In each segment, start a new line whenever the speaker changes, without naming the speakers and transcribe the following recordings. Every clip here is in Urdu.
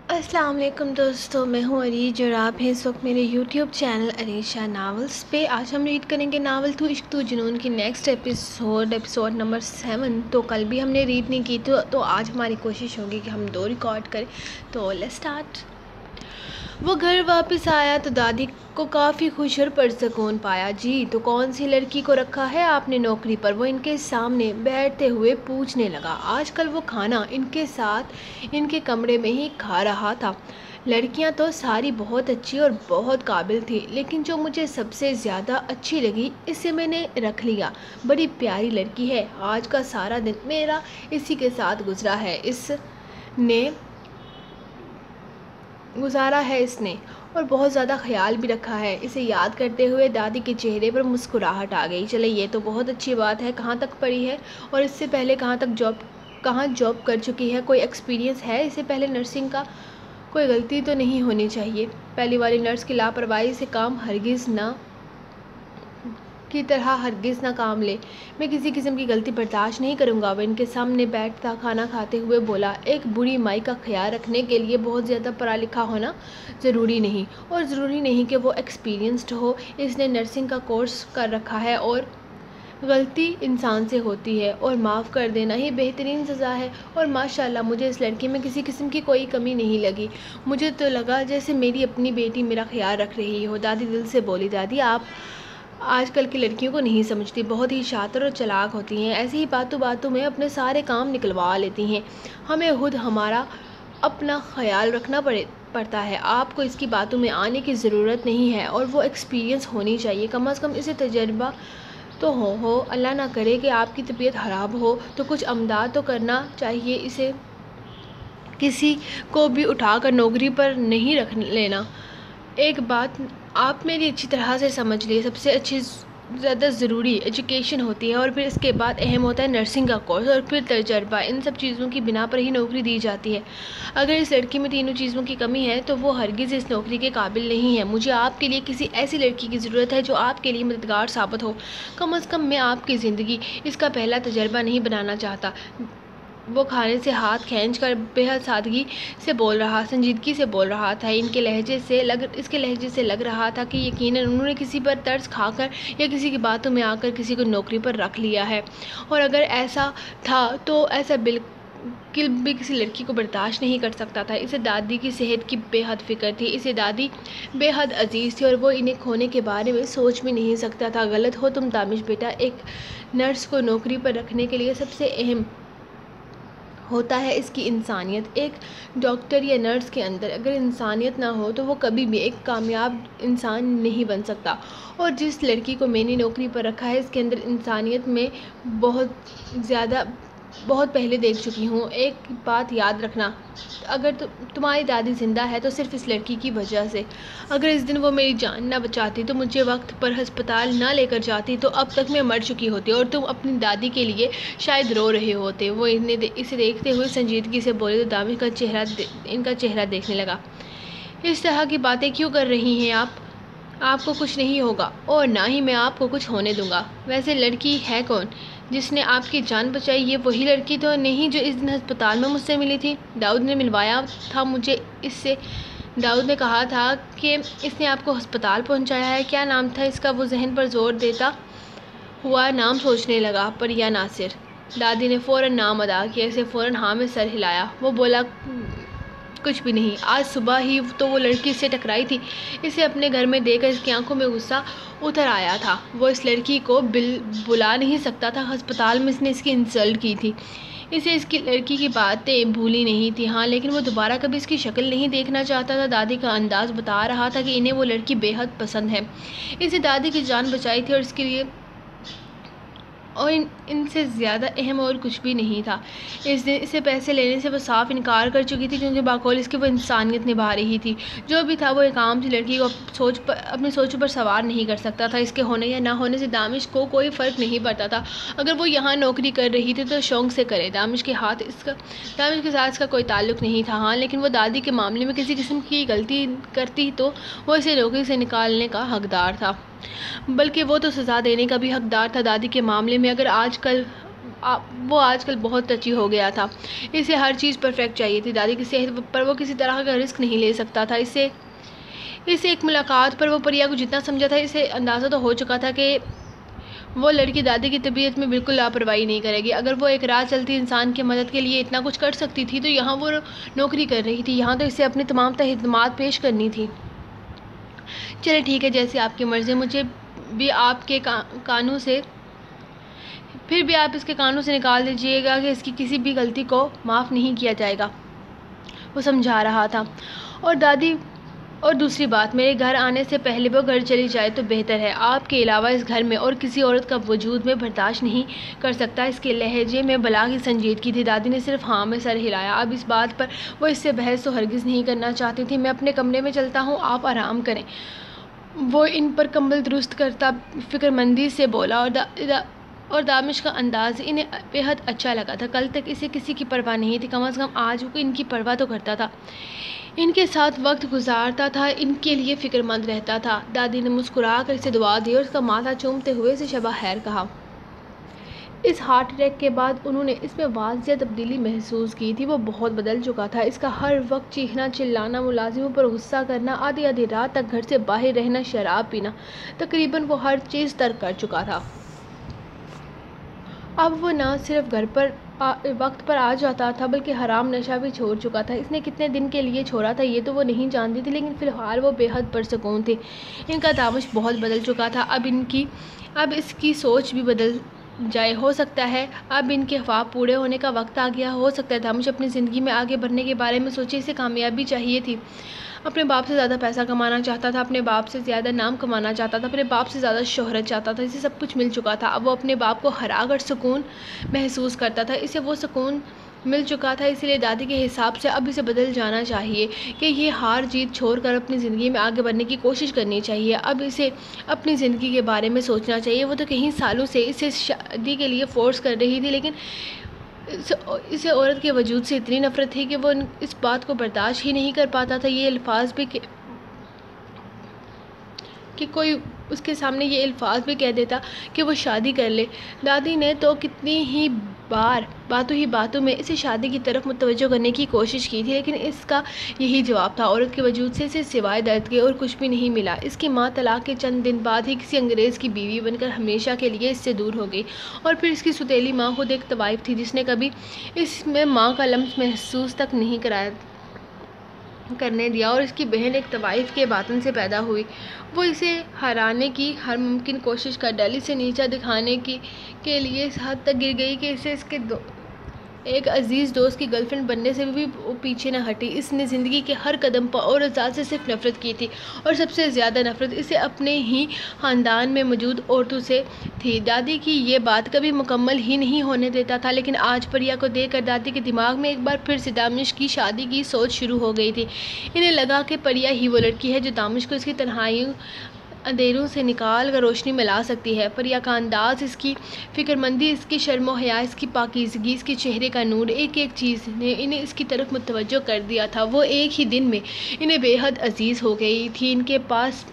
السلام علیکم دوستوں، میں ہوں عریج اور آپ ہیں اس وقت میرے یوٹیوب چینل عریشہ ناولز پہ۔ آج ہم ریڈ کریں گے ناول تو عشق تو جنون کی نیکسٹ ایپیسوڈ نمبر 7۔ تو کل بھی ہم نے ریڈ نہیں کی تو آج ہماری کوشش ہوگی کہ ہم 2 ریکارڈ کریں۔ تو لیٹس سٹارٹ۔ وہ گھر واپس آیا تو دادی کو کافی خوش اور پرسکون پایا۔ جی تو کون سی لڑکی کو رکھا ہے آپ نے نوکری پر؟ وہ ان کے سامنے بیٹھتے ہوئے پوچھنے لگا۔ آج کل وہ کھانا ان کے ساتھ ان کے کمرے میں ہی کھا رہا تھا۔ لڑکیاں تو ساری بہت اچھی اور بہت قابل تھی، لیکن جو مجھے سب سے زیادہ اچھی لگی اسے میں نے رکھ لیا۔ بڑی پیاری لڑکی ہے، آج کا سارا دن میرا اسی کے ساتھ گزرا ہے اس نے اور بہت زیادہ خیال بھی رکھا ہے۔ اسے یاد کرتے ہوئے دادی کے چہرے پر مسکراہٹ آ گئی۔ چلے یہ تو بہت اچھی بات ہے۔ کہاں تک پڑھی ہے اور اس سے پہلے کہاں جاب کر چکی ہے؟ کوئی ایکسپیرینس ہے اسے پہلے نرسنگ کا؟ کوئی غلطی تو نہیں ہونی چاہیے۔ پہلی والی نرس کی لاپرواہی سے کام ہرگز نہ کام لے۔ میں کسی قسم کی غلطی برداشت نہیں کروں گا۔ وہ ان کے سامنے بیٹھتا کھانا کھاتے ہوئے بولا۔ ایک بوڑھی مائی کا خیال رکھنے کے لیے بہت زیادہ پڑھا لکھا ہونا ضروری نہیں، اور ضروری نہیں کہ وہ ایکسپیرینسڈ ہو۔ اس نے نرسنگ کا کورس کر رکھا ہے اور غلطی انسان سے ہوتی ہے اور معاف کر دینا ہی بہترین سزا ہے۔ اور ماشاءاللہ مجھے اس لڑکی میں کسی قسم کی کوئی کمی نہیں لگی۔ مجھے تو لگا جیسے میری اپنی بیٹی میرا خیال رکھ رہی ہو۔ دادی دل سے بولی۔ دادی آپ آج کل کی لڑکیوں کو نہیں سمجھتی، بہت ہی شاطر اور چلاک ہوتی ہیں، ایسے ہی باتوں میں اپنے سارے کام نکلوا لیتی ہیں۔ ہمیں خود ہمارا اپنا خیال رکھنا پڑتا ہے۔ آپ کو اس کی باتوں میں آنے کی ضرورت نہیں ہے، اور وہ ایکسپیرینس ہونی چاہیے، کم از کم اسے تجربہ تو ہو۔ اللہ نہ کرے کہ آپ کی طبیعت خراب ہو تو کچھ امداد تو کرنا چاہیے اسے۔ کسی کو بھی اٹھا کر نوکری پر نہیں رکھ لینا۔ ایک بات آپ میری اچھی طرح سے سمجھ لیے، سب سے زیادہ ضروری ایجوکیشن ہوتی ہے، اور پھر اس کے بعد اہم ہوتا ہے نرسنگ کا کورس، اور پھر تجربہ۔ ان سب چیزوں کی بنا پر ہی نوکری دی جاتی ہے۔ اگر اس لڑکی میں تینوں چیزوں کی کمی ہے تو وہ ہرگز اس نوکری کے قابل نہیں ہے۔ مجھے آپ کے لیے کسی ایسی لڑکی کی ضرورت ہے جو آپ کے لیے مددگار ثابت ہو۔ کم از کم میں آپ کی زندگی اس کا پہلا تجربہ نہیں بنانا چاہتا۔ وہ کھانے سے ہاتھ کھینچ کر بے حد سنجیدگی سے بول رہا تھا۔ اس کے لہجے سے لگ رہا تھا کہ یقیناً انہوں نے کسی پر ترس کھا کر یا کسی کی باتوں میں آ کر کسی کو نوکری پر رکھ لیا ہے، اور اگر ایسا تھا تو ایسا بالکل بھی کسی لڑکی کو برداشت نہیں کر سکتا تھا۔ اسے دادی کی صحت کی بے حد فکر تھی، اسے دادی بے حد عزیز تھی، اور وہ انہیں کھونے کے بارے میں سوچ بھی نہیں سکتا تھا۔ غلط ہو تم دانش بیٹا، ایک نرس کو نوکری پر رکھنے کے لیے سب سے اہم ہوتا ہے اس کی انسانیت۔ ایک ڈاکٹر یا نرس کے اندر اگر انسانیت نہ ہو تو وہ کبھی بھی ایک کامیاب انسان نہیں بن سکتا، اور جس لڑکی کو میں نے نوکری پر رکھا ہے اس کے اندر انسانیت میں بہت پہلے دیکھ چکی ہوں۔ ایک بات یاد رکھنا، اگر تمہاری دادی زندہ ہے تو صرف اس لڑکی کی وجہ سے۔ اگر اس دن وہ میری جان نہ بچاتی تو مجھے وقت پر ہسپتال نہ لے کر جاتی تو اب تک میں مر چکی ہوتی، اور تم اپنی دادی کے لیے شاید رو رہے ہوتے۔ وہ اسے دیکھتے ہوئے سنجیدگی سے بولے تو دانش ان کا چہرہ دیکھنے لگا۔ اس طرح کی باتیں کیوں کر رہی ہیں آپ؟ آپ کو کچھ نہیں ہوگا، اور نہ ہی میں آپ کو کچھ ہونے دوں گا۔ ویسے لڑکی ہے کون جس نے آپ کی جان بچائی؟ یہ وہی لڑکی تو نہیں جو اس دن ہسپتال میں مجھ سے ملی تھی؟ داؤد نے ملوایا تھا مجھے اس سے۔ داؤد نے کہا تھا کہ اس نے آپ کو ہسپتال پہنچایا ہے۔ کیا نام تھا اس کا؟ وہ ذہن پر زور دیتا ہوا نام سوچنے لگا۔ پریا ناصر۔ دادی نے فوراً نام ادا کیا، اسے فوراً ہاں میں سر ہلایا۔ وہ بولا کچھ بھی نہیں، آج صبح ہی تو وہ لڑکی اس سے ٹکرائی تھی۔ اسے اپنے گھر میں دیکھ کر اس کی آنکھوں میں غصہ اتر آیا تھا۔ وہ اس لڑکی کو بلا نہیں سکتا تھا، ہسپتال میں اس نے اس کی انسلٹ کی تھی۔ اسے اس کی لڑکی کی باتیں بھولی نہیں تھی، ہاں، لیکن وہ دوبارہ کبھی اس کی شکل نہیں دیکھنا چاہتا تھا۔ دادی کا انداز بتا رہا تھا کہ انہیں وہ لڑکی بے حد پسند ہے۔ اسے دادی کی جان بچائی تھی، اور اس کے لیے ان سے زیادہ اہم اور کچھ بھی نہیں تھا۔ اس دن اسے پیسے لینے سے وہ صاف انکار کر چکی تھی، کیونکہ باقول اس کی وہ انسانیت نبھا رہی تھی۔ جو بھی تھا وہ ایک عام سی لڑکی کو اپنی سوچوں پر سوار نہیں کر سکتا تھا۔ اس کے ہونے یا نہ ہونے سے دانش کو کوئی فرق نہیں پڑتا تھا۔ اگر وہ یہاں نوکری کر رہی تھی تو شوق سے کرے، دانش کے ساتھ اس کا کوئی تعلق نہیں تھا، ہاں، لیکن وہ دادی کے معاملے میں کسی قسم کی غلطی کرتی تو وہ اسے نوکری سے نکالنے کا حقدار تھا، بلکہ وہ تو سزا دینے کا بھی حقدار تھا۔ دادی کے معاملے میں اگر آج کل وہ آج کل بہت ٹچی ہو گیا تھا. اسے ہر چیز پرفیکٹ چاہیے تھی. دادی کی صحت پر وہ کسی طرح کا رسک نہیں لے سکتا تھا. اسے ایک ملاقات پر وہ پریا کو جتنا سمجھا تھا اسے اندازہ تو ہو چکا تھا کہ وہ لڑکی دادی کی طبیعت میں بالکل لاپرواہی نہیں کرے گی. اگر وہ ایک راہ چلتی انسان کی مدد کے لیے اتنا کچھ کر سکتی تھی تو یہاں وہ نوکری کر رہی تھی. یہاں تو اسے اپنی تمام خدمات پیش کرنی تھی. چلے ٹھیک ہے، جیسی آپ کی مرضی. مجھے بھی آپ کے کانوں سے پھر بھی آپ اس کے کانوں سے نکال دیجیے گا کہ اس کی کسی بھی غلطی کو معاف نہیں کیا جائے گا، وہ سمجھا رہا تھا. اور دوسری بات، میرے گھر آنے سے پہلے وہ گھر چلی جائے تو بہتر ہے. آپ کے علاوہ اس گھر میں اور کسی عورت کا وجود میں برداشت نہیں کر سکتا. اس کے لہجے میں بلا کی سنجیدگی تھی. دادی نے صرف ہاں میں سر ہلایا. اب اس بات پر وہ اس سے بحث تو ہرگز نہیں کرنا چاہتی تھی. میں اپنے کمرے میں چلتا ہوں، آپ آرام کریں. وہ ان پر کمبل درست کرتا فکر مندی سے بولا اور دامش کا انداز انہیں بےحد اچھا لگا تھا. کل تک اسے کسی کی پرواہ نہیں تھی، کم از کم آج وہ ان کی پرواہ تو کرتا تھا، ان کے ساتھ وقت گزارتا تھا، ان کے لیے فکر مند رہتا تھا. دادی نے مسکرا کر اسے دعا دی اور اس کا ماتھا چومتے ہوئے اسے شبہ خیر کہا. اس ہارٹ اٹیک کے بعد انہوں نے اس میں واضح تبدیلی محسوس کی تھی. وہ بہت بدل چکا تھا. اس کا ہر وقت چیخنا چلانا، ملازموں پر غصہ کرنا، آدھی رات تک گھر سے باہر رہنا، شراب پینا، تقریباً وہ ہر چیز ترک کر چکا تھا. اب وہ نہ صرف گھر پر وقت پر آ جاتا تھا بلکہ حرام نشہ بھی چھوڑ چکا تھا. اس نے کتنے دن کے لیے چھوڑا تھا یہ تو وہ نہیں جانتی تھی، لیکن فی الحال وہ بے حد پرسکون تھی. ان کا دامش بہت بدل چکا تھا. اب اس کی سوچ بھی بدل جائے. ہو سکتا ہے اب ان کے خواب پورے ہونے کا وقت آ گیا. ہو سکتا ہے دامش اپنی زندگی میں آگے بڑھنے کے بارے میں سوچے. اسے کامیابی چاہیے تھی. اپنے باپ سے زیادہ پیسہ کمانا چاہتا تھا، اپنے باپ سے زیادہ نام کمانا چاہتا تھا، اپنے باپ سے زیادہ شہرت چاہتا تھا. اسے سب کچھ مل چکا تھا. اب وہ اپنے باپ کو ہرا کر سکون محسوس کرتا تھا. اسے وہ سکون مل چکا تھا. اسی لیے دادی کے حساب سے اب اسے بدل جانا چاہیے کہ یہ ہار جیت چھوڑ کر اپنی زندگی میں آگے بڑھنے کی کوشش کرنی چاہیے. اب اسے اپنی زندگی کے بارے میں سوچنا چاہیے. وہ تو کئی سالوں سے اسے شادی کے لیے فورس کر رہی تھی، لیکن اسے عورت کے وجود سے اتنی نفرت تھی کہ وہ اس بات کو برداشت ہی نہیں کر پاتا تھا. یہ الفاظ بھی کہ کوئی اس کے سامنے یہ الفاظ بھی کہہ دیتا کہ وہ شادی کر لے. دادی نے تو کتنی ہی بار باتوں میں اسے شادی کی طرف متوجہ کرنے کی کوشش کی تھی، لیکن اس کا یہی جواب تھا. عورت کے وجود سے اسے سوائے درد کے اور کچھ بھی نہیں ملا. اس کی ماں طلاق کے چند دن بعد ہی کسی انگریز کی بیوی بن کر ہمیشہ کے لیے اس سے دور ہو گئی، اور پھر اس کی سوتیلی ماں خود ایک طوائف تھی جس نے کبھی اس میں ماں کا لمس محسوس تک نہیں کرنے دیا. اور اس کی بہن ایک طوائف کے باطن سے پیدا ہوئی. وہ اسے ہرانے کی ہر ممکن کوشش کر ڈالی، اسے نیچا دکھانے کے لیے اس حد تک گر گئی کہ اسے اس کے ایک عزیز دوست کی گرل فرینڈ بننے سے بھی پیچھے نہ ہٹی. اس نے زندگی کے ہر قدم پر اور ذات سے صرف نفرت کی تھی، اور سب سے زیادہ نفرت اسے اپنے ہی خاندان میں موجود عورتوں سے تھی. دادی کی یہ بات کبھی مکمل ہی نہیں ہونے دیتا تھا، لیکن آج پریا کو دیکھ کر دادی کے دماغ میں ایک بار پھر سے دامش کی شادی کی سوچ شروع ہو گئی تھی. انہیں لگا کہ پریا ہی وہ لڑکی ہے جو دامش کو اس کی تنہائی اندھیروں سے نکال کر روشنی میں لا سکتی ہے. پریا کا انداز، اس کی فکر مندی، اس کی شرم و حیا، اس کی پاکیزگی، اس کے چہرے کا نور، ایک چیز نے انہیں اس کی طرف متوجہ کر دیا تھا. وہ ایک ہی دن میں انہیں بے حد عزیز ہو گئی تھی. ان کے پاس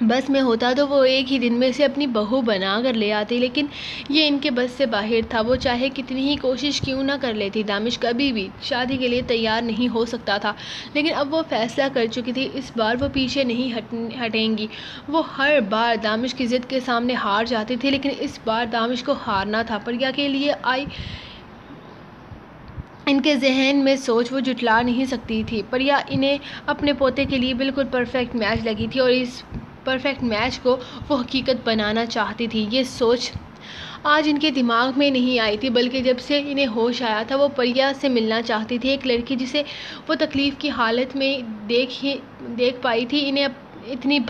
بس میں ہوتا تو وہ ایک ہی دن میں اسے اپنی بہو بنا کر لے آتی، لیکن یہ ان کے بس سے باہر تھا. وہ چاہے کتنی ہی کوشش کیوں نہ کر لیتی، دامش کبھی بھی شادی کے لیے تیار نہیں ہو سکتا تھا. لیکن اب وہ فیصلہ کر چکی تھی، اس بار وہ پیچھے نہیں ہٹیں گی. وہ ہر بار دامش کی ضد کے سامنے ہار جاتی تھی، لیکن اس بار دامش کو ہارنا تھا. پریا کے لیے ان کے ذہن میں سوچ وہ جھٹلا نہیں سکتی تھی. پریا انہیں اپنے پوتے کے لیے بالکل پرفیکٹ میچ لگی تھی، اور اس پرفیکٹ میچ کو وہ حقیقت بنانا چاہتی تھی. یہ سوچ آج ان کے دماغ میں نہیں آئی تھی، بلکہ جب سے انہیں ہوش آیا تھا. وہ پریا سے ملنا چاہتی تھی، ایک لڑکی جسے وہ تکلیف کی حالت میں دیکھ پائی تھی. انہیں اتنی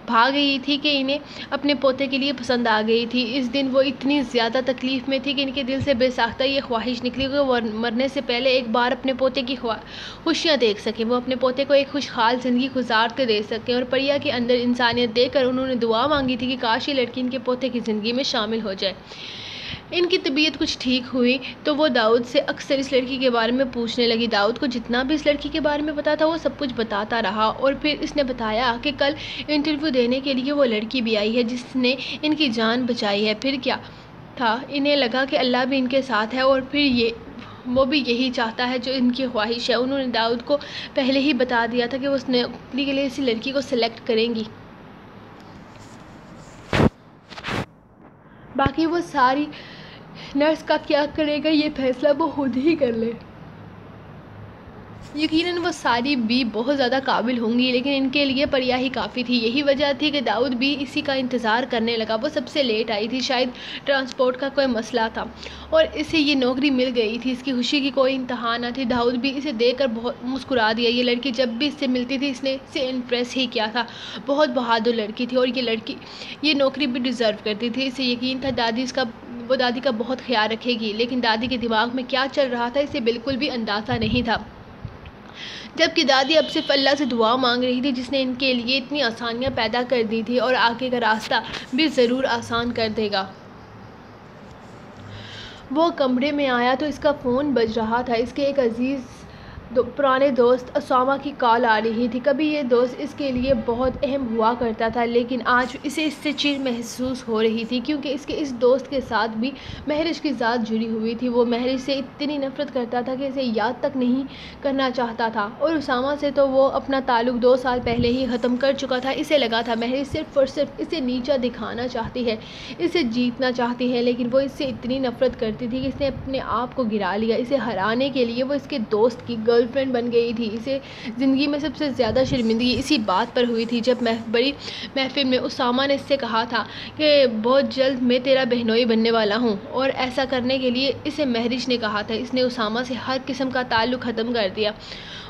بھاگ گئی تھی کہ انہیں اپنے پوتے کے لیے پسند آ گئی تھی. اس دن وہ اتنی زیادہ تکلیف میں تھی کہ ان کے دل سے بے ساختہ یہ خواہش نکلی کہ وہ مرنے سے پہلے ایک بار اپنے پوتے کی خوشیاں دیکھ سکیں، وہ اپنے پوتے کو ایک خوشحال زندگی گزارتے دیکھ سکیں. اور پریا کے اندر انسانیت دیکھ کر انہوں نے دعا مانگی تھی کہ کاش یہ لڑکی ان کے پوتے کی زندگی میں شامل ہو جائے. ان کی طبیعت کچھ ٹھیک ہوئی تو وہ داؤد سے اکثر اس لڑکی کے بارے میں پوچھنے لگی. داؤد کو جتنا بھی اس لڑکی کے بارے میں پتا تھا وہ سب کچھ بتاتا رہا، اور پھر اس نے بتایا کہ کل انٹرویو دینے کے لیے وہ لڑکی بھی آئی ہے جس نے ان کی جان بچائی ہے. پھر کیا تھا انہیں لگا کہ اللہ بھی ان کے ساتھ ہے اور پھر وہ بھی یہی چاہتا ہے جو ان کی خواہش ہے۔ انہوں نے داؤد کو پہلے ہی بتا دیا تھا کہ وہ اس نوکری کے لیے اسی لڑکی کو سلیکٹ کریں گی، باقی وہ ساری نرس کا کیا کرے گا یہ فیصلہ وہ خود ہی کر لے۔ یقیناً وہ ساری بھی بہت زیادہ قابل ہوں گی لیکن ان کے لیے پریا ہی کافی تھی۔ یہی وجہ تھی کہ داؤد بھی اسی کا انتظار کرنے لگا۔ وہ سب سے لیٹ آئی تھی، شاید ٹرانسپورٹ کا کوئی مسئلہ تھا اور اسے یہ نوکری مل گئی تھی۔ اس کی خوشی کی کوئی انتہا نہ تھی۔ داؤد بھی اسے دیکھ کر بہت مسکرا دیا۔ یہ لڑکی جب بھی اس سے ملتی تھی اس نے اسے امپریس ہی کیا تھا۔ بہت بہادر لڑکی تھی اور یہ لڑکی یہ نوکری بھی ڈیزرو کرتی تھی۔ اسے یقین تھا وہ دادی کا بہت خیال رکھے گی، لیکن دادی کے دماغ میں کیا چل رہا تھا اسے بالکل بھی اندازہ نہیں تھا، جبکہ دادی اب صرف اللہ سے دعا مانگ رہی تھی جس نے ان کے لیے اتنی آسانیاں پیدا کر دی تھی اور آگے کا راستہ بھی ضرور آسان کر دے گا۔ وہ کمرے میں آیا تو اس کا فون بج رہا تھا۔ اس کے ایک عزیز پرانے دوست اسامہ کی کال آ رہی تھی۔ کبھی یہ دوست اس کے لیے بہت اہم ہوا کرتا تھا لیکن آج اسے اس سے چڑ محسوس ہو رہی تھی کیونکہ اس دوست کے ساتھ بھی مہرش کی ذات جڑی ہوئی تھی۔ وہ مہرش سے اتنی نفرت کرتا تھا کہ اسے یاد تک نہیں کرنا چاہتا تھا، اور اسامہ سے تو وہ اپنا تعلق 2 سال پہلے ہی ختم کر چکا تھا۔ اسے لگا تھا مہرش صرف اور صرف اسے نیچا دکھانا چاہتی ہے، اسے جیتنا چاہتی ہے، لیکن وہ اس سے اتنی نفرت کرتی تھی کہ اس نے اپنے آپ کو گرا لیا۔ اسے ہرانے کے لیے وہ اس کے دوست کی گرل فرینڈ بن گئی تھی۔ اسے زندگی میں سب سے زیادہ شرمندگی اسی بات پر ہوئی تھی جب بڑی محفل میں اسامہ نے اس سے کہا تھا کہ بہت جلد میں تیرا بہنوئی بننے والا ہوں، اور ایسا کرنے کے لیے اسے مہرش نے کہا تھا۔ اس نے اسامہ سے ہر قسم کا تعلق ختم کر دیا۔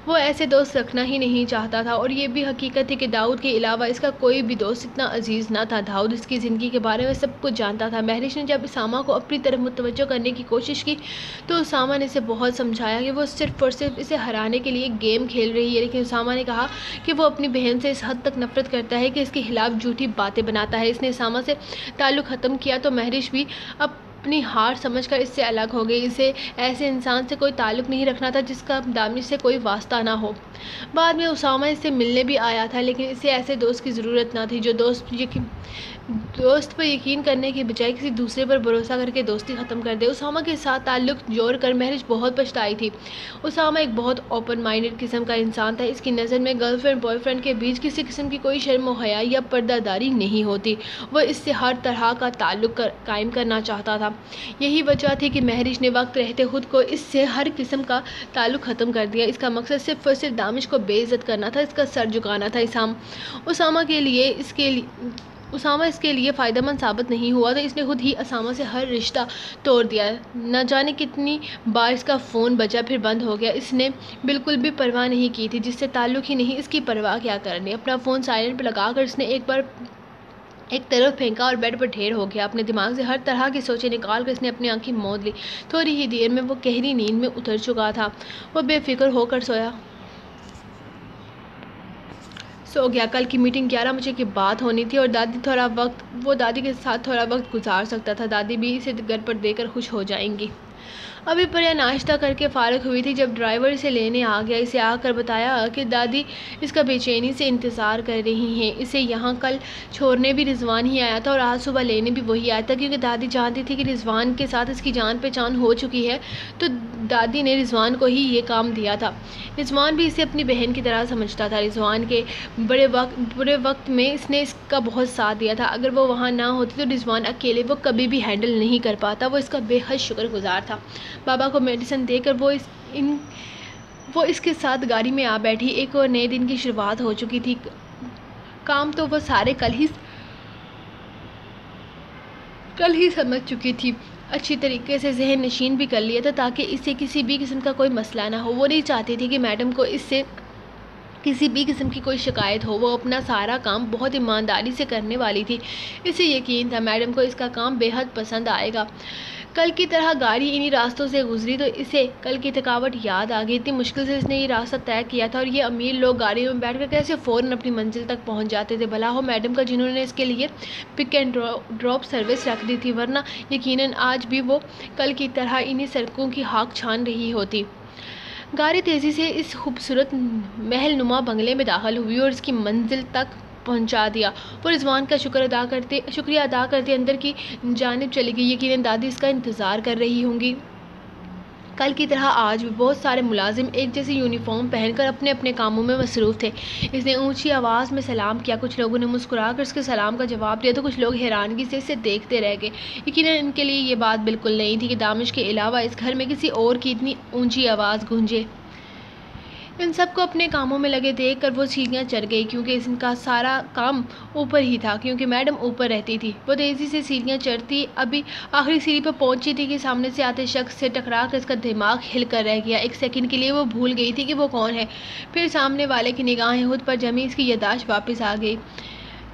وہ ایسے دوست رکھنا ہی نہیں چاہتا تھا، اور یہ بھی حقیقت تھی کہ داؤد کے علاوہ اس کا کوئی بھی دوست اتنا عزیز نہ تھا۔ داؤد اس کی زندگی کے بارے میں سب کچھ جانتا تھا۔ مہرش نے جب اسامہ کو اپنی طرف متوجہ کرنے کی کوشش کی تو اسامہ نے اسے بہت سمجھایا کہ وہ صرف اور صرف اسے ہرانے کے لیے گیم کھیل رہی ہے، لیکن اسامہ نے کہا کہ وہ اپنی بہن سے اس حد تک نفرت کرتا ہے کہ اس کے خلاف جھوٹی باتیں بناتا ہے۔ اس نے اسامہ سے تعلق ختم کیا تو مہرش بھی اپنی ہار سمجھ کر اس سے الگ ہو گئی۔ اسے ایسے انسان سے کوئی تعلق نہیں رکھنا تھا جس کا دانش سے کوئی واسطہ نہ ہو۔ بعد میں اسامہ اس سے ملنے بھی آیا تھا، لیکن اسے ایسے دوست کی ضرورت نہ تھی جو دوست پر یقین کرنے کے بجائے کسی دوسرے پر بھروسہ کر کے دوستی ختم کر دے۔ اسامہ کے ساتھ تعلق جوڑ کر مہرش بہت پچھتائی تھی۔ اسامہ ایک بہت اوپن مائنڈڈ قسم کا انسان تھا۔ اس کی نظر میں گرل فرینڈ بوائے فرینڈ کے بیچ کسی قسم کی کوئی شرم و حیا یا پردہ داری نہیں ہوتی۔ وہ اس سے ہر طرح کا تعلق قائم کرنا چاہتا تھا۔ یہی وجہ تھی کہ مہرش نے وقت رہتے خود کو اس سے ہر قسم کا تعلق ختم کر دیا۔ اس کا مقصد صرف اور صرف دانش کو بے عزت کرنا تھا، اس کا سر جھکانا تھا۔ اسامہ اس کے لیے فائدہ مند ثابت نہیں ہوا تو اس نے خود ہی اسامہ سے ہر رشتہ توڑ دیا۔ نہ جانے کتنی بار اس کا فون بجا پھر بند ہو گیا۔ اس نے بالکل بھی پرواہ نہیں کی تھی، جس سے تعلق ہی نہیں اس کی پرواہ کیا کرنی۔ اپنا فون سائلنٹ پہ لگا کر اس نے ایک طرف پھینکا اور بیڈ پر ڈھیر ہو گیا۔ اپنے دماغ سے ہر طرح کی سوچیں نکال کر اس نے اپنی آنکھیں موند لی۔ تھوڑی ہی دیر میں وہ گہری نیند میں اتر چکا تھا۔ وہ بے فکر ہو کر سو گیا۔ کل کی میٹنگ 11 بجے کی بات ہونی تھی اور وہ دادی کے ساتھ تھوڑا وقت گزار سکتا تھا۔ دادی بھی اسے گھر پر دیکھ کر خوش ہو جائیں گی۔ ابھی پریا ناشتہ کر کے فارغ ہوئی تھی جب ڈرائیور اسے لینے آ گیا۔ اسے آ کر بتایا کہ دادی اس کا بے چینی سے انتظار کر رہی ہیں۔ اسے یہاں کل چھوڑنے بھی رضوان ہی آیا تھا اور آج صبح لینے بھی وہی آیا تھا، کیونکہ دادی جانتی تھی کہ رضوان کے ساتھ اس کی جان پہچان ہو چکی ہے تو دادی نے رضوان کو ہی یہ کام دیا تھا۔ رضوان بھی اسے اپنی بہن کی طرح سمجھتا تھا۔ رضوان کے برے وقت میں اس نے اس کا بہت ساتھ دیا تھا۔ اگر وہ وہاں نہ ہوتی تو رضوان اکیلے وہ کبھی بھی ہینڈل نہیں کر پاتا۔ وہ اس کا بے حد شکر گزار تھا۔ بابا کو میڈیسن دے کر وہ اس کے ساتھ گاڑی میں آ بیٹھی۔ ایک اور نئے دن کی شروعات ہو چکی تھی۔ کام تو وہ سارے کل ہی سمجھ چکی تھی، اچھی طریقے سے ذہن نشین بھی کر لیا تھا تاکہ اس سے کسی بھی قسم کا کوئی مسئلہ نہ ہو۔ وہ نہیں چاہتی تھی کہ میڈم کو اس سے کسی بھی قسم کی کوئی شکایت ہو۔ وہ اپنا سارا کام بہت ایمانداری سے کرنے والی تھی۔ اسے یقین تھا میڈم کو اس کا کام بے حد پسند آئے گا۔ کل کی طرح گاڑی انہی راستوں سے گزری تو اسے کل کی تھکاوٹ یاد آ گئی۔ اتنی مشکل سے اس نے یہ راستہ طے کیا تھا اور یہ امیر لوگ گاڑی میں بیٹھ کر کیسے فوراً اپنی منزل تک پہنچ جاتے تھے۔ بھلا ہو میڈم کا جنہوں نے اس کے لیے پک اینڈ ڈراپ سروس رکھ دی تھی، ورنہ یقیناً آج بھی وہ کل کی طرح انہی سڑکوں کی ہاک چھان رہی ہوتی۔ گاڑی تیزی سے اس خوبصورت محل نما بنگلے میں داخل ہوئی اور اس کی منزل تک پہنچا دیا۔ وہ رضوان کا شکریہ ادا کرتے اندر کی جانب چلی گئی۔ یقیناً دادی اس کا انتظار کر رہی ہوں گی۔ کل کی طرح آج بھی بہت سارے ملازم ایک جیسی یونیفارم پہن کر اپنے اپنے کاموں میں مصروف تھے۔ اس نے اونچی آواز میں سلام کیا۔ کچھ لوگوں نے مسکرا کر اس کے سلام کا جواب دیا تو کچھ لوگ حیرانگی سے اسے دیکھتے رہ گئے۔ یقیناً ان کے لیے یہ بات بالکل نئی تھی کہ دانش کے علاوہ اس گھر میں کسی اور کی اتنی اونچی آواز گونجے۔ ان سب کو اپنے کاموں میں لگے دیکھ کر وہ سیڑھیاں چڑھ گئی، کیونکہ ان کا سارا کام اوپر ہی تھا، کیونکہ میڈم اوپر رہتی تھی۔ وہ تیزی سے سیڑھیاں چڑھتی ابھی آخری سیڑھی پر پہنچی تھی کہ سامنے سے آتے شخص سے ٹکرا کر اس کا دماغ ہل کر رہ گیا۔ ایک سیکنڈ کے لیے وہ بھول گئی تھی کہ وہ کون ہے۔ پھر سامنے والے کی نگاہیں خود پر جمی، اس کی یادداشت واپس آ گئی۔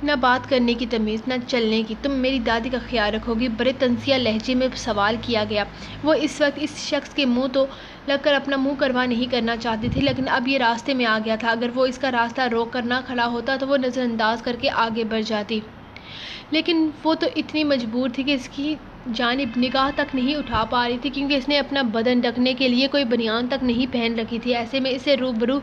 نہ بات کرنے کی تمیز، نہ چلنے کی۔ تم میری دادی کا خیال رکھو گی؟ بڑے تنزیہ لہجے میں سوال کیا گیا۔ وہ اس وقت اس شخص کے منہ تو لگ کر اپنا منہ کروا نہیں کرنا چاہتی تھی، لیکن اب یہ راستے میں آ گیا تھا۔ اگر وہ اس کا راستہ روک کر نہ کھڑا ہوتا تو وہ نظر انداز کر کے آگے بڑھ جاتی، لیکن وہ تو اتنی مجبور تھی کہ اس کی جانب نگاہ تک نہیں اٹھا پا رہی تھی، کیونکہ اس نے اپنا بدن ڈھکنے کے لیے کوئی بنیان تک نہیں پہن رکھی تھی۔ ایسے میں اسے روبرو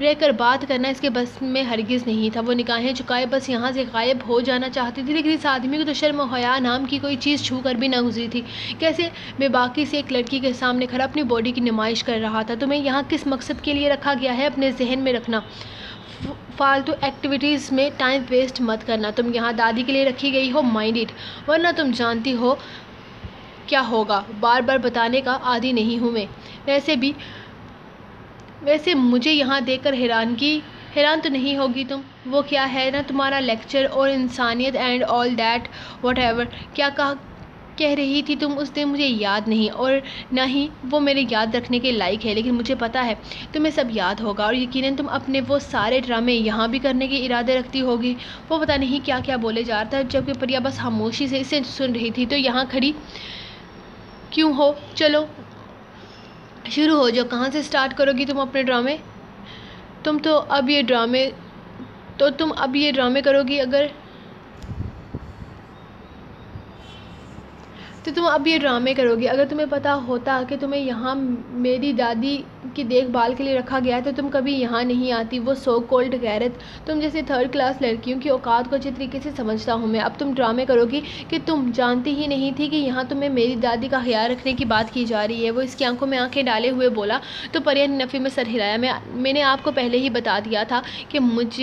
رہ کر بات کرنا اس کے بس میں ہرگز نہیں تھا۔ وہ نگاہیں چکائے بس یہاں سے غائب ہو جانا چاہتی تھی، لیکن اس آدمی کو تو شرم و حیا نام کی کوئی چیز چھو کر بھی نہ گزری تھی۔ کیسے بے باکی سے ایک لڑکی کے سامنے کھڑا اپنی باڈی کی نمائش کر رہا تھا۔ تمہیں یہاں کس مقصد کے لیے رکھا گیا ہے اپنے ذہن میں رکھنا۔ فالتو ایکٹیویٹیز میں ٹائم ویسٹ مت کرنا۔ تم یہاں دادی کے لیے رکھی گئی ہو، مائنڈ اٹ، ورنہ تم جانتی ہو کیا ہوگا۔ بار بار بتانے کا عادی نہیں ہوں میں۔ ویسے مجھے یہاں دیکھ کر حیران تو نہیں ہوگی تم؟ وہ کیا ہے نا تمہارا لیکچر اور انسانیت and all that what ever, کیا کہہ رہی تھی تم اس دن؟ مجھے یاد نہیں، اور نہ ہی وہ میرے یاد رکھنے کے لائق ہے، لیکن مجھے پتا ہے تمہیں سب یاد ہوگا، اور یقیناً تم اپنے وہ سارے ڈرامے یہاں بھی کرنے کے ارادے رکھتی ہوگی۔ وہ پتہ نہیں کیا کیا بولے جا رہا تھا، جبکہ پریا بس خاموشی سے اسے سن رہی تھی۔ تو یہاں کھڑی کیوں ہو؟ چلو شروع ہو جاؤ۔ کہاں سے سٹارٹ کرو گی تم اپنے ڈرامے؟ تم اب یہ ڈرامے کرو گی اگر تمہیں پتا ہوتا کہ تمہیں یہاں میری دادی کی دیکھ بھال کے لیے رکھا گیا ہے تو تم کبھی یہاں نہیں آتی۔ وہ سو کولڈ غیرت، تم جیسے تھرڈ کلاس لڑکیوں کی اوقات کو اچھے طریقے سے سمجھتا ہوں میں۔ اب تم ڈرامے کرو گی کہ تم جانتی ہی نہیں تھی کہ یہاں تمہیں میری دادی کا خیال رکھنے کی بات کی جا رہی ہے۔ وہ اس کی آنکھوں میں آنکھیں ڈالے ہوئے بولا تو پریا نے نفی میں سر ہلایا۔ میں نے آپ کو پہلے ہی بتا دیا تھا کہ مجھ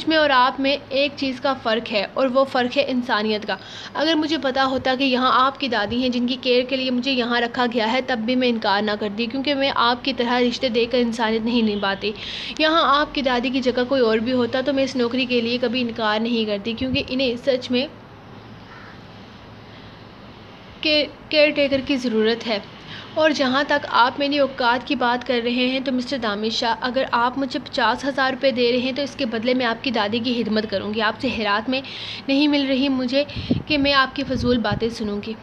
میں اور آپ میں ایک چیز کا فرق ہے، اور وہ فرق ہے انسانیت کا۔ اگر مجھے پتا ہوتا کہ یہاں آپ کی دادی ہیں جن کی کیئر کے لیے مجھے یہاں رکھا گیا ہے، تب بھی میں انکار نہ کرتی، کیونکہ میں آپ کی طرح رشتے دے کر انسانیت نہیں نبھاتی۔ یہاں آپ کی دادی کی جگہ کوئی اور بھی ہوتا تو میں اس نوکری کے لیے کبھی انکار نہیں کرتی، کیونکہ انہیں سچ میں کیئر ٹیکر کی ضرورت ہے۔ اور جہاں تک آپ میری اوقات کی بات کر رہے ہیں تو مسٹر دانش شاہ، اگر آپ مجھے 50,000 روپے دے رہے ہیں تو اس کے بدلے میں آپ کی دادی کی خدمت کروں گی۔ آپ سے ہیرات میں نہیں مل رہی مجھے کہ میں آپ کی فضول باتیں سنوں گی۔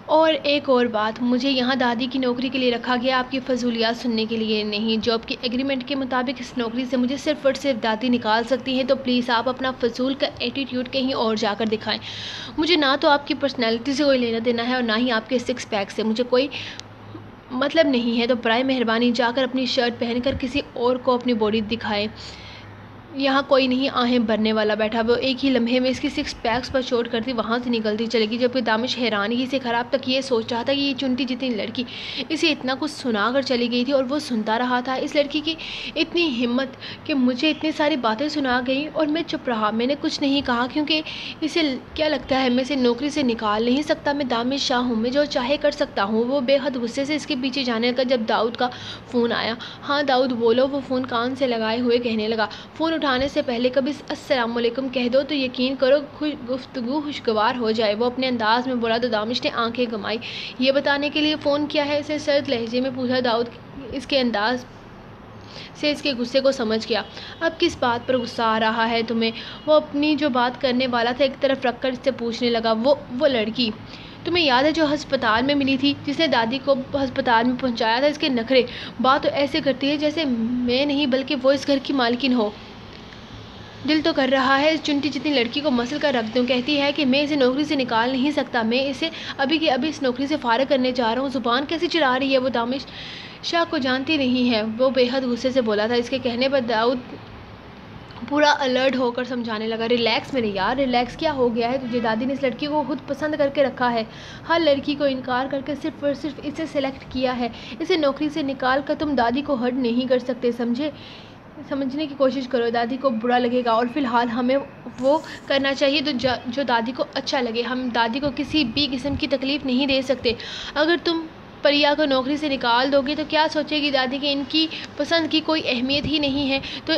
اور ایک اور بات، مجھے یہاں دادی کی نوکری کے لیے رکھا گیا آپ کی فضولیات سننے کے لیے نہیں۔ جاب کی ایگریمنٹ کے مطابق اس نوکری سے مجھے صرف اور صرف دادی نکال سکتی ہیں، تو پلیز آپ اپنا فضول کا ایٹیٹیوڈ کہیں اور جا کر دکھائیں۔ مجھے نہ تو آپ کی پرسنالٹی سے کوئی لینا دینا ہے اور نہ ہی آپ کے سکس پیک سے مجھے کوئی مطلب نہیں ہے، تو برائے مہربانی جا کر اپنی شرٹ پہن کر کسی اور کو اپنی باڈی دکھائیں۔ یہاں کوئی نہیں آہیں بھرنے والا بیٹھا۔ وہ ایک ہی لمحے میں اس کی سکس پیکس پر چوٹ کرتی وہاں سے نکلتی چلے گی، جبکہ دانش حیرانگی سے خراب تک یہ سوچ رہا تھا کہ یہ چنٹی جتنی لڑکی اسے اتنا کچھ سنا کر چلی گئی تھی اور وہ سنتا رہا تھا۔ اس لڑکی کی اتنی ہمت کہ مجھے اتنی ساری باتیں سنا گئی اور میں چپ رہا، میں نے کچھ نہیں کہا، کیونکہ اسے کیا لگتا ہے میں اسے نوکری سے نکال نہیں سکتا؟ میں دانش شاہ ہوں، میں جو چاہے کر سکتا ہوں۔ وہ بے حد غصے سے اس کے پیچھے جانے لگا جب داؤد کا فون آیا۔ ہاں داؤد بولو، وہ فون کان سے لگائے ہوئے کہنے لگا۔ فون اٹھانے سے پہلے کبھی السلام علیکم کہہ دو تو یقین کرو گفتگو خوشگوار ہو جائے، وہ اپنے انداز میں بولا۔ تو دانش نے آنکھیں گھمائی۔ یہ بتانے کے لیے فون کیا ہے؟ اسے سرد لہجے میں پوچھا داؤد۔ اس کے انداز سے اس کے غصے کو سمجھ گیا۔ اب کس بات پر غصہ آ رہا ہے تمہیں؟ وہ اپنی جو بات کرنے والا تھا ایک طرف رکھ کر اس سے پوچھنے لگا۔ وہ لڑکی تمہیں یاد ہے جو ہسپتال میں ملی تھی، جس نے دادی کو ہسپتال میں پہنچایا تھا؟ اس کے نخرے بات تو ایسے کرتی ہے جیسے میں نہیں بلکہ وہ اس گھر کی مالکن ہو۔ دل تو کر رہا ہے اس چنٹی جتنی لڑکی کو مسل کر رکھ دوں۔ کہتی ہے کہ میں اسے نوکری سے نکال نہیں سکتا، میں اسے ابھی کے ابھی اس نوکری سے فارغ کرنے جا رہا ہوں۔ زبان کیسے چلا رہی ہے وہ، دانش شاہ کو جانتی نہیں ہے۔ وہ بے حد غصے سے بولا تھا۔ اس کے کہنے پر داؤد پورا الرٹ ہو کر سمجھانے لگا، ریلیکس میرے یار، ریلیکس، کیا ہو گیا ہے تجھے؟ دادی نے اس لڑکی کو خود پسند کر کے رکھا ہے، ہر لڑکی کو انکار کر کے صرف اور صرف اسے سلیکٹ کیا ہے۔ اسے نوکری سے نکال کر تم دادی کو ہرٹ نہیں کر سکتے، سمجھے؟ سمجھنے کی کوشش کرو، دادی کو برا لگے گا، اور فی الحال ہمیں وہ کرنا چاہیے تو جو دادی کو اچھا لگے۔ ہم دادی کو کسی بھی قسم کی تکلیف نہیں دے سکتے۔ اگر تم پریا کو نوکری سے نکال دو گے تو کیا سوچے گی دادی کہ ان کی پسند کی کوئی اہمیت ہی نہیں ہے، تو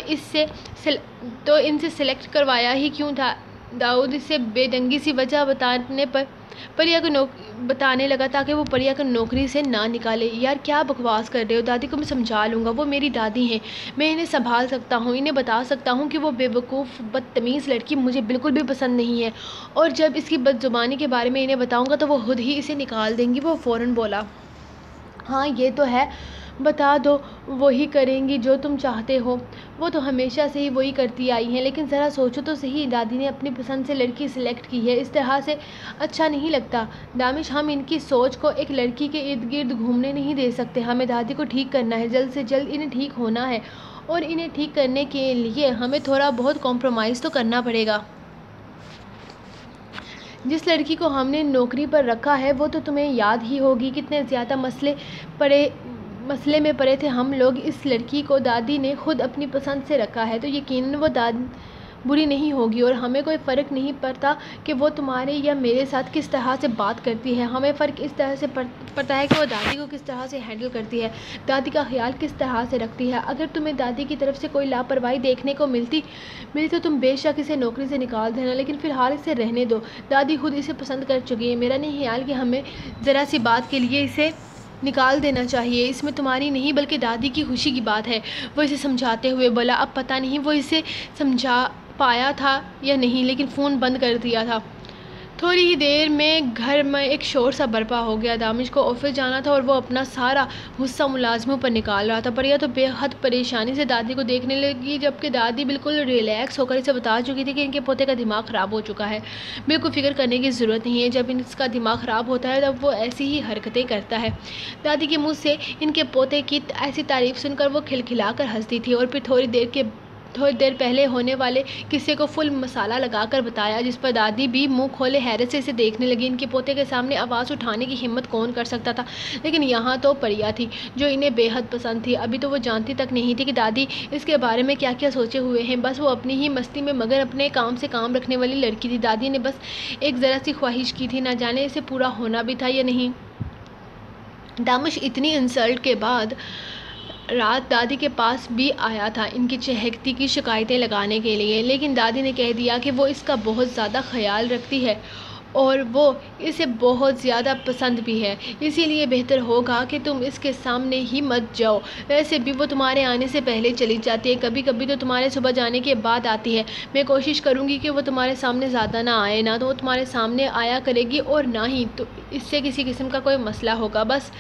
ان سے سلیکٹ کروایا ہی کیوں تھا؟ داؤد اسے بے ڈنگی سی وجہ بتانے پر پریا کو بتانے لگا تاکہ وہ پریا کو نوکری سے نہ نکالے۔ یار کیا بکواس کر رہے ہو؟ دادی کو میں سمجھا لوں گا، وہ میری دادی ہیں، میں انہیں سنبھال سکتا ہوں، انہیں بتا سکتا ہوں کہ وہ بے وقوف بدتمیز لڑکی مجھے بالکل بھی پسند نہیں ہے، اور جب اس کی بد زبانی کے بارے میں انہیں بتاؤں گا تو وہ خود ہی اسے نکال دیں گی۔ وہ فوراً بولا، ہاں یہ تو ہے، بتا دو، وہی کریں گی جو تم چاہتے ہو، وہ تو ہمیشہ سے ہی وہی کرتی آئی ہیں۔ لیکن ذرا سوچو تو صحیح، دادی نے اپنی پسند سے لڑکی سلیکٹ کی ہے، اس طرح سے اچھا نہیں لگتا۔ دانش ہم ان کی سوچ کو ایک لڑکی کے ارد گرد گھومنے نہیں دے سکتے، ہمیں دادی کو ٹھیک کرنا ہے، جلد سے جلد انہیں ٹھیک ہونا ہے، اور انہیں ٹھیک کرنے کے لیے ہمیں تھوڑا بہت کمپرومائز تو کرنا پڑے گا۔ جس لڑکی کو ہم نے نوکری پر رکھا ہے وہ تو تمہیں یاد ہی ہوگی کتنے زیادہ مسئلے میں پڑے تھے ہم لوگ۔ اس لڑکی کو دادی نے خود اپنی پسند سے رکھا ہے تو یقیناً وہ بری نہیں ہوگی، اور ہمیں کوئی فرق نہیں پڑتا کہ وہ تمہارے یا میرے ساتھ کس طرح سے بات کرتی ہے، ہمیں فرق اس طرح سے پڑتا ہے کہ وہ دادی کو کس طرح سے ہینڈل کرتی ہے، دادی کا خیال کس طرح سے رکھتی ہے۔ اگر تمہیں دادی کی طرف سے کوئی لاپرواہی دیکھنے کو ملتی تو تم بے شک اسے نوکری سے نکال دینا، لیکن فی الحال اسے رہنے دو، دادی خود اسے پسند کر چکی ہے۔ میرا نہیں خیال کہ ہمیں ذرا سی بات کے لیے اسے نکال دینا چاہیے، اس میں تمہاری نہیں بلکہ دادی کی خوشی کی بات ہے۔ وہ اسے سمجھاتے ہوئے بولا، اب پتہ نہیں وہ اسے سمجھا پایا تھا یا نہیں، لیکن فون بند کر دیا تھا۔ تھوڑی ہی دیر میں گھر میں ایک شور سا برپا ہو گیا۔ دانش کو آفس جانا تھا اور وہ اپنا سارا غصہ ملازموں پر نکال رہا تھا۔ پریا تو بے حد پریشانی سے دادی کو دیکھنے لگی، جبکہ دادی بالکل ریلیکس ہو کر اسے بتا چکی تھی کہ ان کے پوتے کا دماغ خراب ہو چکا ہے، بالکل فکر کرنے کی ضرورت نہیں ہے، جب اس کا دماغ خراب ہوتا ہے تب وہ ایسی ہی حرکتیں کرتا ہے۔ دادی کے منہ سے ان کے پوتے کی ایسی تعریف سن کر وہ کھلکھلا کر ہنستی تھی، اور پھر تھوڑی دیر پہلے ہونے والے قصے کو فل مسالہ لگا کر بتایا، جس پر دادی بھی منہ کھولے حیرت سے اسے دیکھنے لگی۔ ان کے پوتے کے سامنے آواز اٹھانے کی ہمت کون کر سکتا تھا، لیکن یہاں تو پریا تھی جو انہیں بے حد پسند تھی۔ ابھی تو وہ جانتی تک نہیں تھی کہ دادی اس کے بارے میں کیا کیا سوچے ہوئے ہیں، بس وہ اپنی ہی مستی میں مگر اپنے کام سے کام رکھنے والی لڑکی تھی۔ دادی نے بس ایک ذرا سی خواہش کی تھی، نہ جانے اسے پورا ہونا بھی تھا یا نہیں۔ دانش اتنی انسلٹ کے بعد رات دادی کے پاس بھی آیا تھا ان کی چہکتی کی شکایتیں لگانے کے لیے، لیکن دادی نے کہہ دیا کہ وہ اس کا بہت زیادہ خیال رکھتی ہے اور وہ اسے بہت زیادہ پسند بھی ہے، اسی لیے بہتر ہوگا کہ تم اس کے سامنے ہی مت جاؤ۔ ویسے بھی وہ تمہارے آنے سے پہلے چلی جاتی ہے، کبھی کبھی تو تمہارے صبح جانے کے بعد آتی ہے۔ میں کوشش کروں گی کہ وہ تمہارے سامنے زیادہ نہ آئے، نہ تو وہ تمہارے سامنے آیا کرے گی اور نہ ہی تو اس سے کسی قسم کا کوئی مسئلہ ہوگا، بس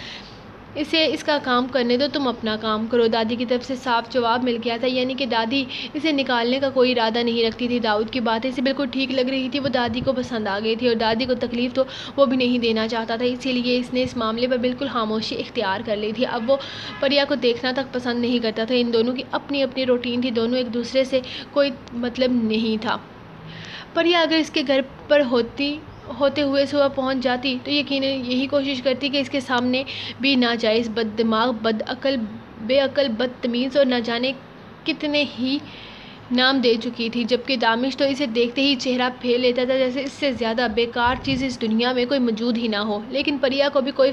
اسے اس کا کام کرنے دو، تم اپنا کام کرو۔ دادی کی طرف سے صاف جواب مل گیا تھا، یعنی کہ دادی اسے نکالنے کا کوئی ارادہ نہیں رکھتی تھی۔ داؤد کی باتیں اسے بالکل ٹھیک لگ رہی تھی، وہ دادی کو پسند آ گئی تھی اور دادی کو تکلیف تو وہ بھی نہیں دینا چاہتا تھا، اسی لیے اس نے اس معاملے پر بالکل خاموشی اختیار کر لی تھی۔ اب وہ پریا کو دیکھنا تک پسند نہیں کرتا تھا، ان دونوں کی اپنی اپنی روٹین تھی، دونوں ایک دوسرے سے کوئی مطلب نہیں تھا۔ پریا اگر اس کے گھر پر ہوتے ہوئے صبح پہنچ جاتی تو یقیناً یہی کوشش کرتی کہ اس کے سامنے بھی نہ جائے۔ اس بد دماغ، بے عقل، بدتمیز اور نہ جانے کتنے ہی نام دے چکی تھی، جبکہ دانش تو اسے دیکھتے ہی چہرہ پھیر لیتا تھا جیسے اس سے زیادہ بیکار چیز اس دنیا میں کوئی موجود ہی نہ ہو۔ لیکن پریا کو بھی کوئی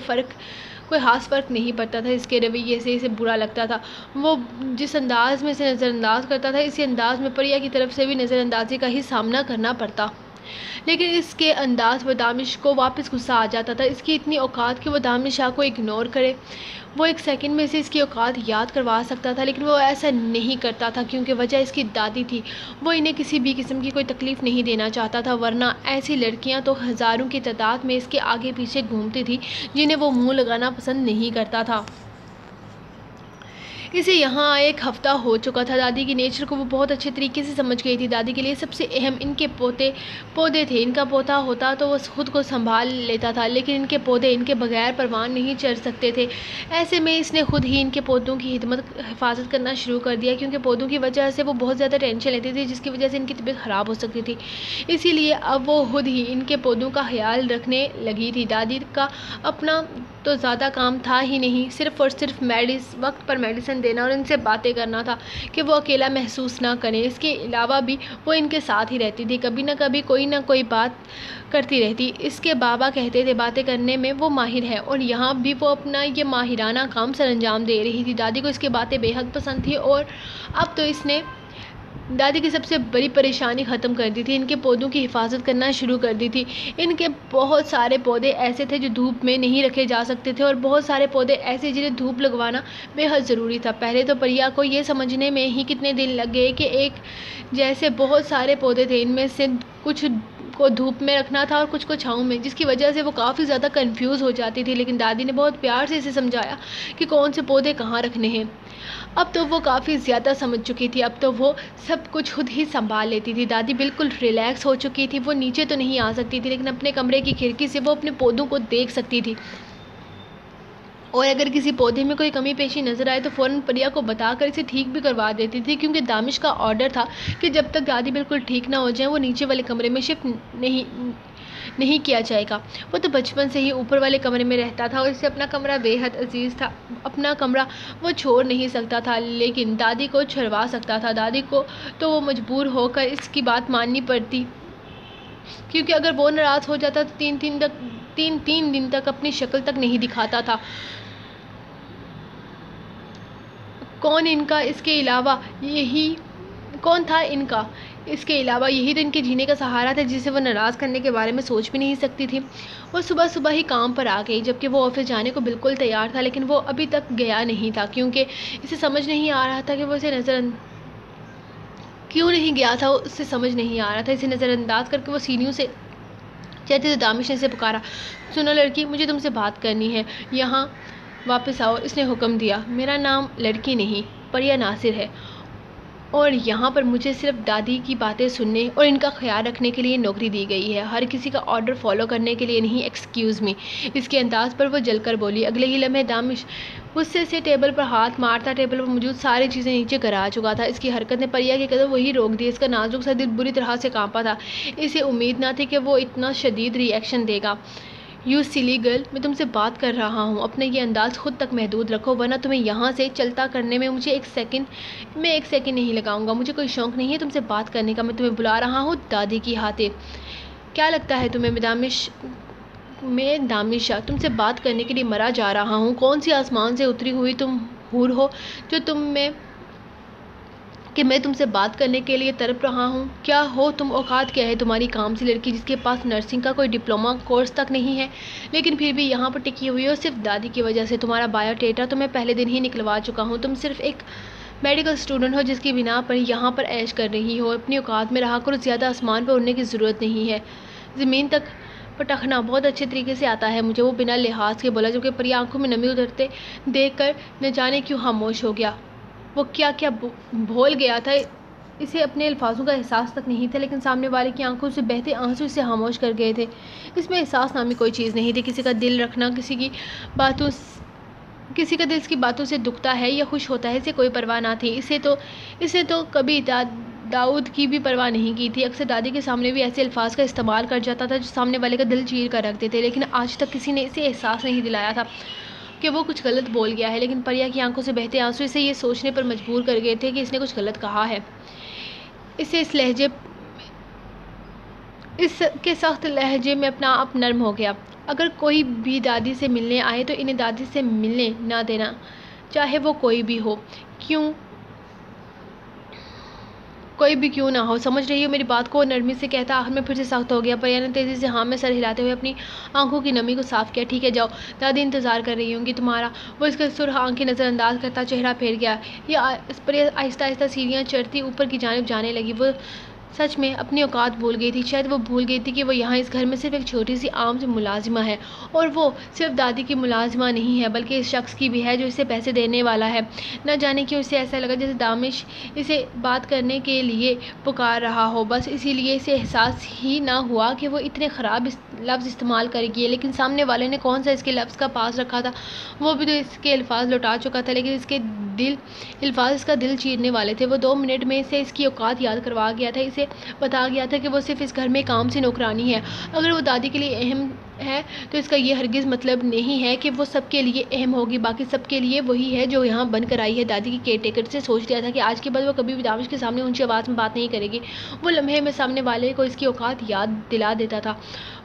خاص فرق نہیں پڑتا تھا، اس کے رویے سے اسے برا لگتا تھا۔ وہ جس انداز میں اسے نظر انداز کرتا تھا، اسی انداز میں پریا کی طرف سے بھی نظر اندازی کا ہی سامنا کرنا پڑتا، لیکن اس کے انداز پر دانش کو واپس غصہ آ جاتا تھا۔ اس کی اتنی اوقات کہ وہ دانش شاہ کو اگنور کرے، وہ ایک سیکنڈ میں اسے اس کی اوقات یاد کروا سکتا تھا، لیکن وہ ایسا نہیں کرتا تھا کیونکہ وجہ اس کی دادی تھی۔ وہ انہیں کسی بھی قسم کی کوئی تکلیف نہیں دینا چاہتا تھا، ورنہ ایسی لڑکیاں تو ہزاروں کی تعداد میں اس کے آگے پیچھے گھومتی تھی جنہیں وہ منہ لگانا پسند نہیں کرتا تھا۔ اسے یہاں ایک ہفتہ ہو چکا تھا۔ دادی کی نیچر کو وہ بہت اچھے طریقے سے سمجھ گئی تھی۔ دادی کے لیے سب سے اہم ان کے پودے تھے۔ ان کا پودا ہوتا تو وہ خود کو سنبھال لیتا تھا، لیکن ان کے پودے ان کے بغیر پروان نہیں چڑھ سکتے تھے۔ ایسے میں اس نے خود ہی ان کے پودوں کی حفاظت کرنا شروع کر دیا، کیونکہ پودوں کی وجہ سے وہ بہت زیادہ ٹینشن لیتی تھی، جس کی وجہ سے ان کی طبیعت خراب ہو سکتی تھی۔ اسی لیے اب وہ خود ہی ان کے پودوں کا خیال رکھنے لگی تھی۔ دادی کا اپنا تو زیادہ کام تھا ہی نہیں، صرف اور صرف وقت پر میڈیسن دینا اور ان سے باتیں کرنا تھا کہ وہ اکیلا محسوس نہ کریں۔ اس کے علاوہ بھی وہ ان کے ساتھ ہی رہتی تھی، کبھی نہ کوئی بات کرتی رہتی۔ اس کے بابا کہتے تھے باتیں کرنے میں وہ ماہر ہے، اور یہاں بھی وہ اپنا یہ ماہرانہ کام سر انجام دے رہی تھی۔ دادی کو اس کی باتیں بے حد پسند تھی، اور اب تو اس نے دادی کی سب سے بڑی پریشانی ختم کر دی تھی، ان کے پودوں کی حفاظت کرنا شروع کر دی تھی۔ ان کے بہت سارے پودے ایسے تھے جو دھوپ میں نہیں رکھے جا سکتے تھے، اور بہت سارے پودے ایسے جنہیں دھوپ لگوانا بے حد ضروری تھا۔ پہلے تو پریا کو یہ سمجھنے میں ہی کتنے دن لگ گئے کہ ایک جیسے بہت سارے پودے تھے، ان میں سے کچھ کو دھوپ میں رکھنا تھا اور کچھ کو چھاؤں میں، جس کی وجہ سے وہ کافی زیادہ کنفیوز ہو جاتی تھی۔ لیکن دادی نے بہت پیار سے اسے سمجھایا کہ کون سے پودے کہاں رکھنے ہیں۔ اب تو وہ کافی زیادہ سمجھ چکی تھی، اب تو وہ سب کچھ خود ہی سنبھال لیتی تھی۔ دادی بالکل ریلیکس ہو چکی تھی، وہ نیچے تو نہیں آ سکتی تھی، لیکن اپنے کمرے کی کھڑکی سے وہ اپنے پودوں کو دیکھ سکتی تھی، اور اگر کسی پودے میں کوئی کمی پیشی نظر آئے تو فوراً پریا کو بتا کر اسے ٹھیک بھی کروا دیتی تھی، کیونکہ دامش کا آرڈر تھا کہ جب تک دادی بالکل ٹھیک نہ ہو جائیں وہ نیچے والے کمرے میں شفٹ نہیں کیا جائے گا۔ وہ تو بچپن سے ہی اوپر والے کمرے میں رہتا تھا، اور اسے اپنا کمرہ بے حد عزیز تھا۔ اپنا کمرہ وہ چھوڑ نہیں سکتا تھا، لیکن دادی کو چھڑوا سکتا تھا۔ دادی کو تو وہ مجبور ہو کر اس کی بات ماننی پڑتی، کیونکہ اگر وہ ناراض ہو جاتا تو تین دن تک اپنی شکل تک نہیں دکھاتا تھا۔ کون تھا ان کا اس کے علاوہ یہی تو ان کے جینے کا سہارا تھا، جسے وہ ناراض کرنے کے بارے میں سوچ بھی نہیں سکتی تھی۔ وہ صبح ہی کام پر آ گئی، جبکہ وہ آفس جانے کو بالکل تیار تھا، لیکن وہ ابھی تک گیا نہیں تھا، کیونکہ اسے سمجھ نہیں آ رہا تھا کہ وہ اسے کیوں نہیں گیا تھا۔ اسے سمجھ نہیں آ رہا تھا، اسے نظر انداز کر کے وہ سیڑھیوں سے چڑھتے تو دامش نے اسے پکارا، سنو لڑکی، مجھے تم سے بات کرنی ہے، یہاں واپس آؤ۔ اس نے حکم دیا، میرا نام لڑکی نہیں پریا ناصر ہے، اور یہاں پر مجھے صرف دادی کی باتیں سننے اور ان کا خیال رکھنے کے لیے نوکری دی گئی ہے، ہر کسی کا آرڈر فالو کرنے کے لیے نہیں۔ Excuse me. اس کے انداز پر وہ جل کر بولی۔ اگلے ہی لمحے دامش غصے سے ٹیبل پر ہاتھ مارتا ٹیبل پر موجود ساری چیزیں نیچے گرا چکا تھا۔ اس کی حرکت نے پریا کے قدم وہی روک دیے۔ اس کا نازک سا دل بری طرح سے کانپا تھا، اسے امید نہ تھی کہ وہ اتنا شدید ری ایکشن دے گا۔ یو سلی گرل، میں تم سے بات کر رہا ہوں، اپنا یہ انداز خود تک محدود رکھو، ورنہ تمہیں یہاں سے چلتا کرنے میں مجھے ایک سیکنڈ نہیں لگاؤں گا۔ مجھے کوئی شوق نہیں ہے تم سے بات کرنے کا، میں تمہیں بلا رہا ہوں دادی کی خاطر۔ کیا لگتا ہے تمہیں میں دامشا تم سے بات کرنے کے لیے مرا جا رہا ہوں؟ کون سی آسمان سے اتری ہوئی تم حور ہو جو میں تم سے بات کرنے کے لیے تڑپ رہا ہوں؟ کیا ہو تم؟ اوقات کیا ہے تمہاری؟ کام سی لڑکی جس کے پاس نرسنگ کا کوئی ڈپلومہ کورس تک نہیں ہے، لیکن پھر بھی یہاں پر ٹکی ہوئی ہو صرف دادی کی وجہ سے۔ تمہارا بایو ڈیٹا تو میں پہلے دن ہی نکلوا چکا ہوں۔ تم صرف ایک میڈیکل اسٹوڈنٹ ہو جس کی بنا پر یہاں پر عیش کر رہی ہو۔ اپنی اوقات میں رہا کرو، زیادہ آسمان پر اڑنے کی ضرورت نہیں ہے، زمین تک پٹخنا بہت اچھے طریقے سے آتا ہے مجھے۔ وہ بنا لحاظ کے بولا، جبکہ پریا آنکھوں میں نمی اترتے دیکھ کر نہ جانے کیوں خاموش ہو گیا۔ وہ کیا بھول گیا تھا، اسے اپنے الفاظوں کا احساس تک نہیں تھا، لیکن سامنے والے کی آنکھوں سے بہتے آنسو اسے خاموش کر گئے تھے۔ اس میں احساس نامی کوئی چیز نہیں تھی۔ کسی کا دل رکھنا، کسی کا دل اس کی باتوں سے دکھتا ہے یا خوش ہوتا ہے، اسے کوئی پرواہ نہ تھی۔ اسے تو کبھی داؤد کی بھی پرواہ نہیں کی تھی۔ اکثر دادی کے سامنے بھی ایسے الفاظ کا استعمال کر جاتا تھا جو سامنے والے کا دل چیر کر رکھتے تھے، لیکن آج تک کسی نے اسے احساس نہیں دلایا تھا کہ وہ کچھ غلط بول گیا ہے۔ لیکن پریا کی آنکھوں سے بہتے آنسو اسے یہ سوچنے پر مجبور کر گئے تھے کہ اس نے کچھ غلط کہا ہے۔ اسے اس کے سخت لہجے میں اپنا آپ نرم ہو گیا۔ اگر کوئی بھی دادی سے ملنے آئے تو انہیں دادی سے ملنے نہ دینا، چاہے وہ کوئی بھی کیوں نہ ہو۔ سمجھ رہی ہو میری بات کو؟ نرمی سے کہتا آخر میں پھر سے سخت ہو گیا۔ پریا نے تیزی سے ہاں میں سر ہلاتے ہوئے اپنی آنکھوں کی نمی کو صاف کیا۔ ٹھیک ہے، جاؤ، دادی انتظار کر رہی ہوں گی تمہارا۔ وہ اس کے سرخ آنکھیں نظر انداز کرتا چہرہ پھیر گیا۔ پریا آہستہ آہستہ سیڑھیاں چڑھتی اوپر کی جانب جانے لگی۔ وہ سچ میں اپنی اوقات بھول گئی تھی. شاید وہ بھول گئی تھی کہ وہ یہاں اس گھر میں صرف ایک چھوٹی سی عام سی ملازمہ ہے, اور وہ صرف دادی کی ملازمہ نہیں ہے بلکہ اس شخص کی بھی ہے جو اسے پیسے دینے والا ہے. نہ جانے کیوں اسے ایسا لگا جیسے دانش اسے بات کرنے کے لیے پکار رہا ہو. بس اسی لیے اسے احساس ہی نہ ہوا کہ وہ اتنے خراب لفظ استعمال کرے گی, لیکن سامنے والے نے کون سا اس کے لفظ کا پاس رکھا تھا. وہ بھی تو اس کے الفاظ لوٹا چکا تھا, لیکن اس کے الفاظ اس کا دل چیرنے والے تھے. وہ 2 منٹ میں اسے اس کی اوقات یاد کروا گیا تھا. اسے بتا گیا تھا کہ وہ صرف اس گھر میں کام سے نوکرانی ہے. اگر وہ دادی کے لیے اہم ہے تو اس کا یہ ہرگز مطلب نہیں ہے کہ وہ سب کے لیے اہم ہوگی. باقی سب کے لیے وہی ہے جو یہاں بن کر آئی ہے. دادی کی کیئر ٹیکر سے سوچ لیا تھا کہ آج کے بعد وہ کبھی بھی دانش کے سامنے اونچی آواز میں بات نہیں کرے گی. وہ لمحے میں سامنے والے کو اس کی اوقات یاد دلا دیتا تھا,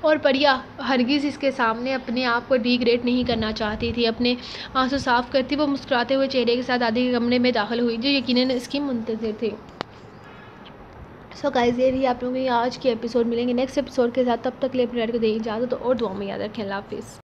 اور پریا ہرگز اس کے سامنے اپنے آپ کو ڈی گریڈ نہیں کرنا چاہتی تھی. اپنے آنسو صاف کرتی وہ مسکراتے ہوئے چہرے کے ساتھ دادی کے کمرے میں داخل ہوئی, جو یقیناً اس کی منتظر تھی. سو گائز, یہ بھی آپ لوگوں کو آج کے ایپیسوڈ ملیں گے نیکسٹ ایپیسوڈ کے ساتھ. تب تک کے لیے اپنے ڈیڈی کو دیں اجازت اور دعاؤں میں یاد رکھیں. اللہ حافظ.